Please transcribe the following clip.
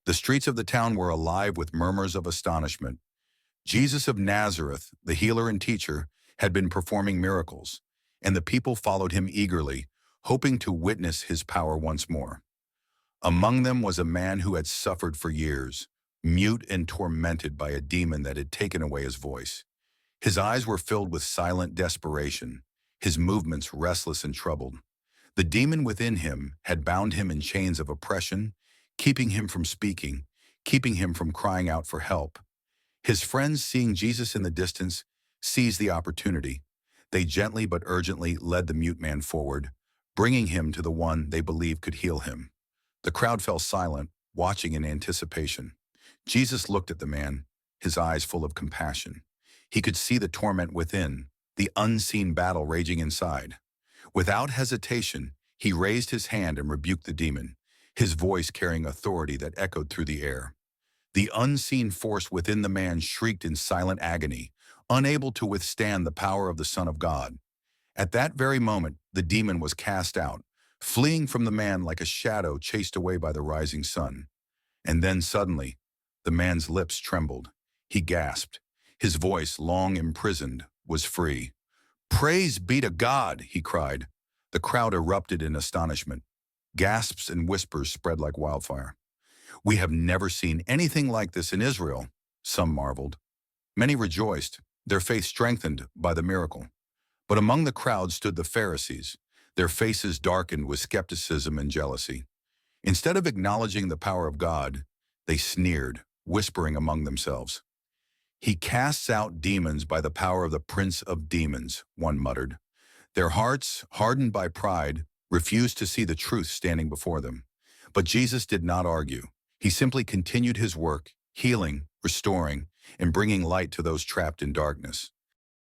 The streets of the town were alive with murmurs of astonishment. Jesus of Nazareth, the healer and teacher, had been performing miracles, and the people followed him eagerly, hoping to witness his power once more. Among them was a man who had suffered for years, mute and tormented by a demon that had taken away his voice. His eyes were filled with silent desperation, his movements restless and troubled. The demon within him had bound him in chains of oppression, keeping him from speaking, keeping him from crying out for help. His friends, seeing Jesus in the distance, seized the opportunity. They gently but urgently led the mute man forward, bringing him to the one they believed could heal him. The crowd fell silent, watching in anticipation. Jesus looked at the man, his eyes full of compassion. He could see the torment within, the unseen battle raging inside. Without hesitation, he raised his hand and rebuked the demon, his voice carrying authority that echoed through the air. The unseen force within the man shrieked in silent agony, unable to withstand the power of the Son of God. At that very moment, the demon was cast out, fleeing from the man like a shadow chased away by the rising sun. And then suddenly, the man's lips trembled. He gasped. His voice, long imprisoned, was free. "Praise be to God!" he cried. The crowd erupted in astonishment. Gasps and whispers spread like wildfire. "We have never seen anything like this in Israel," some marveled. Many rejoiced, their faith strengthened by the miracle. But among the crowd stood the Pharisees, their faces darkened with skepticism and jealousy. Instead of acknowledging the power of God, they sneered, whispering among themselves. "He casts out demons by the power of the Prince of Demons," one muttered. Their hearts, hardened by pride, refused to see the truth standing before them. But Jesus did not argue. He simply continued his work, healing, restoring, and bringing light to those trapped in darkness.